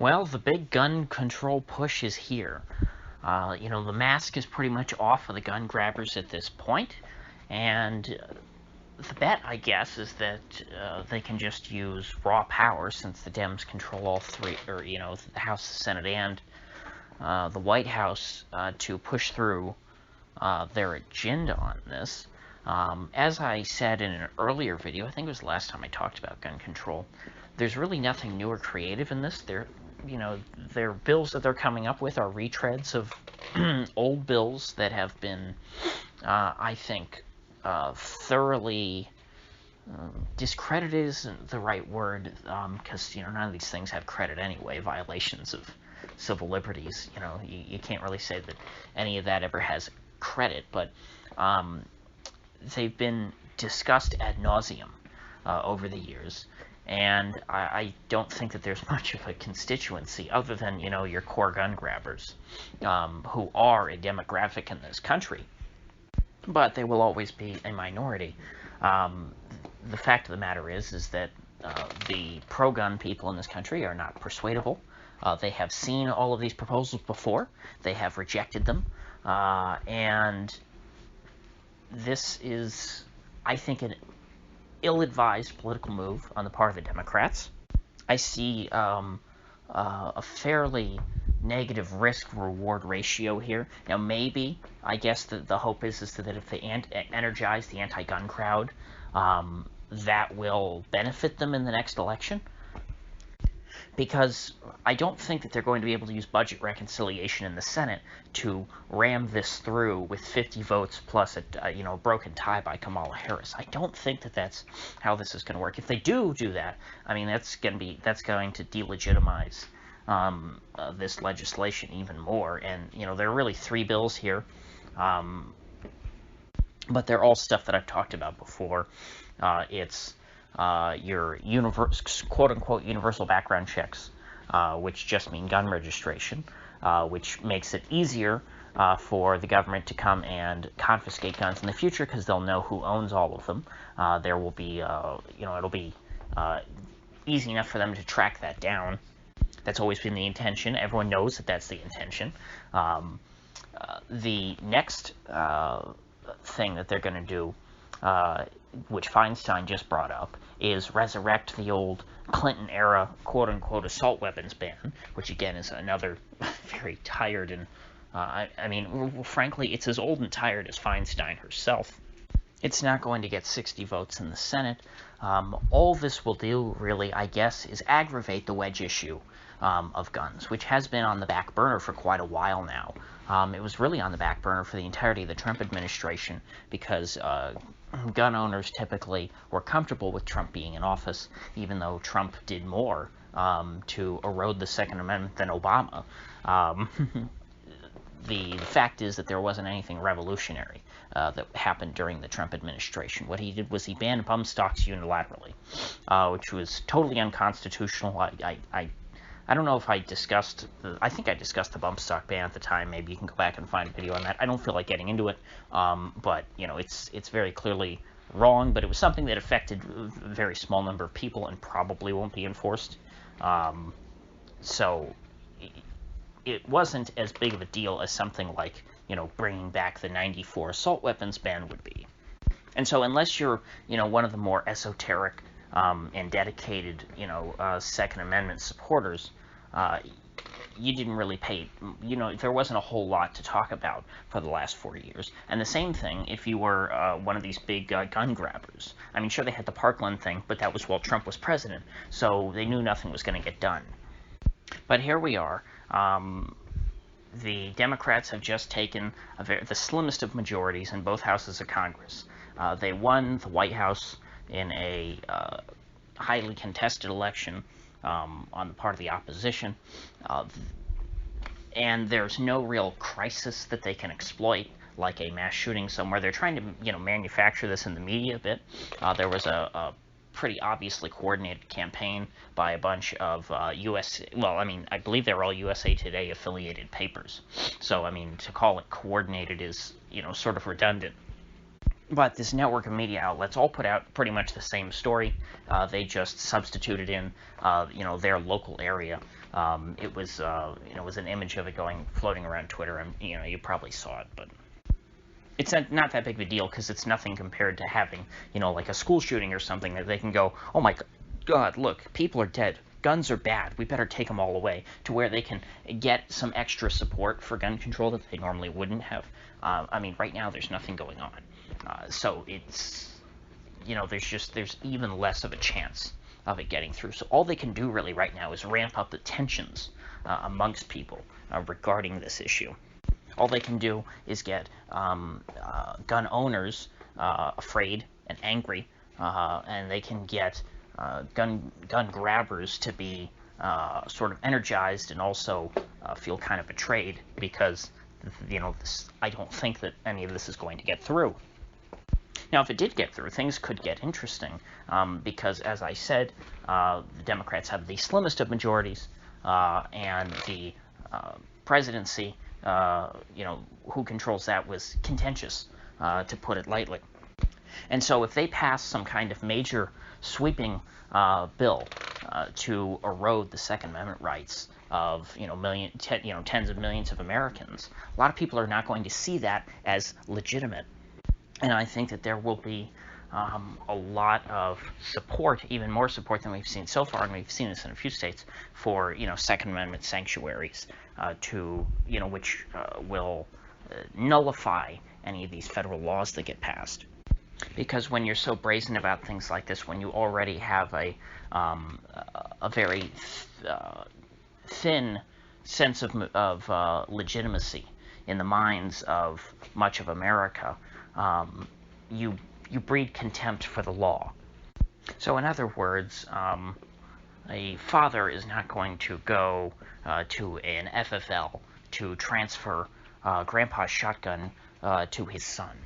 Well, the big gun control push is here. The mask is pretty much off of the gun grabbers at this point, and the bet, I guess, is that they can just use raw power since the Dems control all three, or, the House, the Senate, and the White House to push through their agenda on this. As I said in an earlier video, I think it was the last time I talked about gun control, there's really nothing new or creative in this. Their bills that they're coming up with are retreads of old bills that have been, I think, thoroughly discredited isn't the right word, because none of these things have credit anyway. Violations of civil liberties, you can't really say that any of that ever has credit, but they've been discussed ad nauseum over the years, and I don't think that there's much of a constituency other than, your core gun grabbers, who are a demographic in this country, but they will always be a minority. The fact of the matter is that the pro-gun people in this country are not persuadable. They have seen all of these proposals before. They have rejected them, and this is, I think, an ill-advised political move on the part of the Democrats. I see a fairly negative risk-reward ratio here. Now, maybe, I guess the hope is that if they energize the anti-gun crowd, that will benefit them in the next election. Because I don't think that they're going to be able to use budget reconciliation in the Senate to ram this through with 50 votes plus a broken tie by Kamala Harris. I don't think that that's how this is going to work. If they do that, I mean, that's going to delegitimize this legislation even more. And there are really three bills here, but they're all stuff that I've talked about before. It's your quote-unquote universal background checks, which just mean gun registration, which makes it easier for the government to come and confiscate guns in the future because they'll know who owns all of them. There will be, it'll be easy enough for them to track that down. That's always been the intention. Everyone knows that that's the intention. The next thing that they're going to do, which Feinstein just brought up, is resurrect the old Clinton-era quote-unquote assault weapons ban, which again is another very tired and, frankly, it's as old and tired as Feinstein herself. It's not going to get 60 votes in the Senate. All this will do, really, I guess, is aggravate the wedge issue of guns, which has been on the back burner for quite a while now. It was really on the back burner for the entirety of the Trump administration because gun owners typically were comfortable with Trump being in office, even though Trump did more to erode the Second Amendment than Obama. The fact is that there wasn't anything revolutionary that happened during the Trump administration. What he did was he banned bump stocks unilaterally, which was totally unconstitutional. I don't know if I discussed, I think I discussed the bump stock ban at the time. Maybe you can go back and find a video on that. I don't feel like getting into it, but, it's very clearly wrong, but it was something that affected a very small number of people and probably won't be enforced. So it wasn't as big of a deal as something like, bringing back the '94 assault weapons ban would be. And so unless you're, one of the more esoteric and dedicated, Second Amendment supporters, you didn't really pay, there wasn't a whole lot to talk about for the last 4 years. And the same thing if you were one of these big gun grabbers. I mean, sure, they had the Parkland thing, but that was while Trump was president, so they knew nothing was going to get done. But here we are. The Democrats have just taken the slimmest of majorities in both houses of Congress. They won the White House in a highly contested election on the part of the opposition, and there's no real crisis that they can exploit, like a mass shooting somewhere. They're trying to, manufacture this in the media a bit. There was a pretty obviously coordinated campaign by a bunch of I believe they're all USA Today affiliated papers. So, to call it coordinated is, sort of redundant. But this network of media outlets all put out pretty much the same story. They just substituted in, their local area. It was, was an image of it floating around Twitter, and you probably saw it, but it's not that big of a deal because it's nothing compared to having, like a school shooting or something that they can go, oh my God, look, people are dead. Guns are bad. We better take them all away, to where they can get some extra support for gun control that they normally wouldn't have. Right now there's nothing going on. So it's, there's even less of a chance of it getting through. So all they can do really right now is ramp up the tensions amongst people regarding this issue. All they can do is get gun owners afraid and angry, and they can get gun grabbers to be sort of energized and also feel kind of betrayed, because I don't think that any of this is going to get through. Now, if it did get through, things could get interesting, because, as I said, the Democrats have the slimmest of majorities, and the presidency, who controls that, was contentious, to put it lightly. And so if they pass some kind of major sweeping bill to erode the Second Amendment rights of tens of millions of Americans, a lot of people are not going to see that as legitimate. And I think that there will be a lot of support, even more support than we've seen so far, and we've seen this in a few states, for Second Amendment sanctuaries, which will nullify any of these federal laws that get passed. Because when you're so brazen about things like this, when you already have a very thin sense of legitimacy in the minds of much of America, you breed contempt for the law. So in other words, a father is not going to go to an FFL to transfer grandpa's shotgun to his son.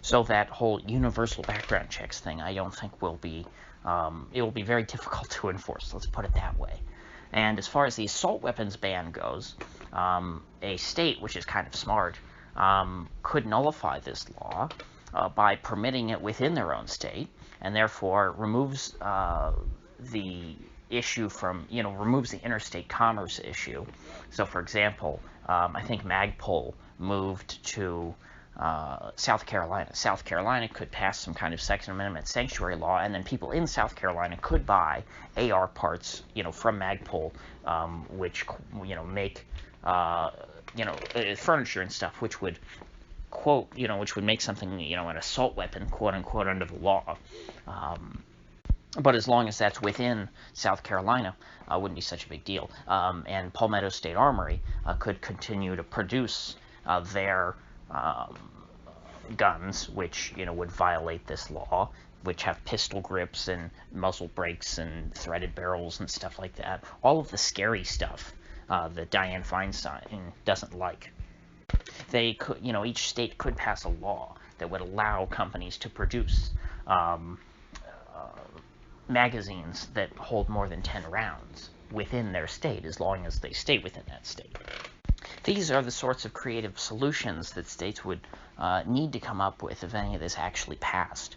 So that whole universal background checks thing, I don't think will be, it will be very difficult to enforce, let's put it that way. And as far as the assault weapons ban goes, a state, which is kind of smart, could nullify this law by permitting it within their own state, and therefore removes the issue from, removes the interstate commerce issue. So, for example, I think Magpul moved to South Carolina. South Carolina could pass some kind of Second Amendment sanctuary law, and then people in South Carolina could buy AR parts, from Magpul, which, make, furniture and stuff, which would, which would make something, an assault weapon, quote unquote, under the law. But as long as that's within South Carolina, wouldn't be such a big deal. And Palmetto State Armory could continue to produce their guns, which would violate this law, which have pistol grips and muzzle brakes and threaded barrels and stuff like that. All of the scary stuff that Dianne Feinstein doesn't like. They could, each state could pass a law that would allow companies to produce magazines that hold more than 10 rounds within their state, as long as they stay within that state. These are the sorts of creative solutions that states would need to come up with if any of this actually passed,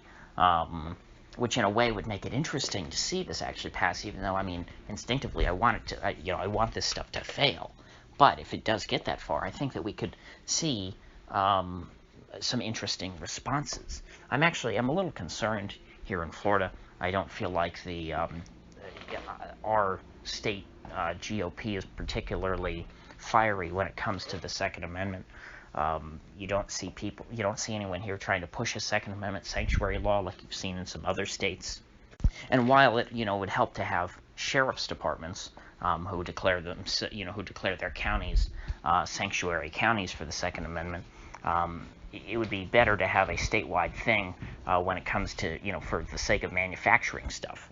which in a way would make it interesting to see this actually pass, even though, instinctively I want it to, I want this stuff to fail. But if it does get that far, I think that we could see some interesting responses. I'm a little concerned here in Florida. I don't feel like our state GOP is particularly fiery when it comes to the Second Amendment. You don't see anyone here trying to push a Second Amendment sanctuary law like you've seen in some other states. And while it, would help to have sheriff's departments who declare their counties sanctuary counties for the Second Amendment, it would be better to have a statewide thing when it comes to, for the sake of manufacturing stuff.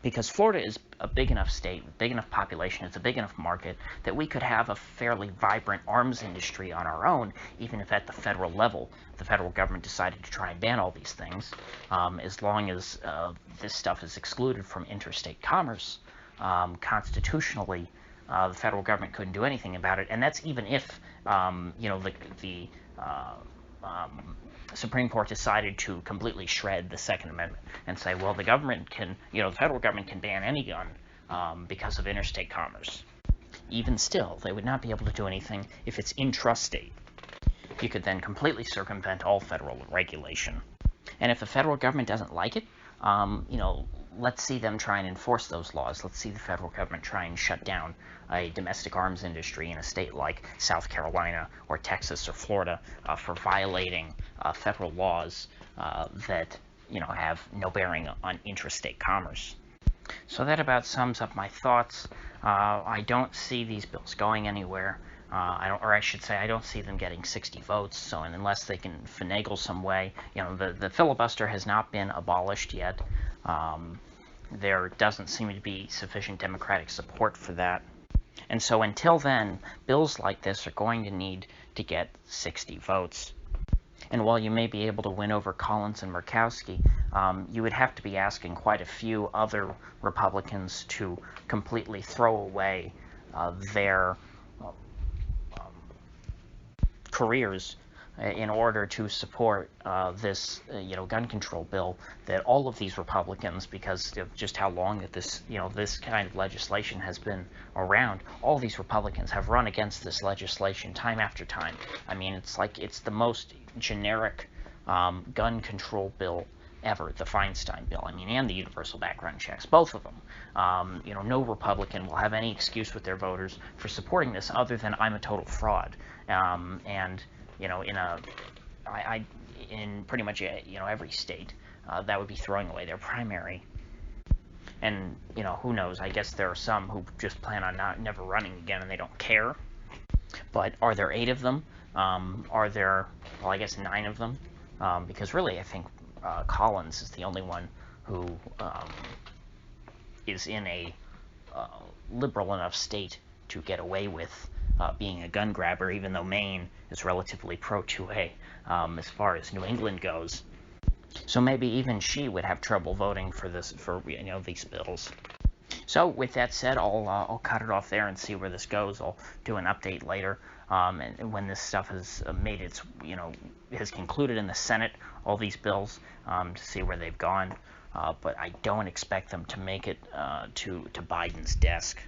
Because Florida is a big enough state, big enough population, it's a big enough market that we could have a fairly vibrant arms industry on our own, even if at the federal level the federal government decided to try and ban all these things, as long as this stuff is excluded from interstate commerce. Constitutionally, the federal government couldn't do anything about it, and that's even if, Supreme Court decided to completely shred the Second Amendment and say, well, the government can, the federal government can ban any gun because of interstate commerce. Even still, they would not be able to do anything if it's intrastate. You could then completely circumvent all federal regulation. And if the federal government doesn't like it, let's see them try and enforce those laws. Let's see the federal government try and shut down a domestic arms industry in a state like South Carolina or Texas or Florida for violating federal laws that have no bearing on interstate commerce. So that about sums up my thoughts. I don't see these bills going anywhere. I don't see them getting 60 votes. So, and unless they can finagle some way, the filibuster has not been abolished yet. There doesn't seem to be sufficient Democratic support for that. And so until then, bills like this are going to need to get 60 votes. And while you may be able to win over Collins and Murkowski, you would have to be asking quite a few other Republicans to completely throw away their careers in order to support this, gun control bill that all of these Republicans, because of just how long that this, this kind of legislation has been around, all these Republicans have run against this legislation time after time. I mean, it's like it's the most generic gun control bill ever, the Feinstein bill, and the universal background checks, both of them. No Republican will have any excuse with their voters for supporting this other than I'm a total fraud. In pretty much every state, that would be throwing away their primary. And who knows? I guess there are some who just plan on never running again and they don't care. But are there 8 of them? Are there? Well, I guess 9 of them. Because really, I think Collins is the only one who is in a liberal enough state to get away with being a gun grabber, even though Maine is relatively pro-2A as far as New England goes. So maybe even she would have trouble voting for these bills. So with that said, I'll cut it off there and see where this goes. I'll do an update later, and when this stuff has made its has concluded in the Senate, all these bills, to see where they've gone. But I don't expect them to make it to Biden's desk.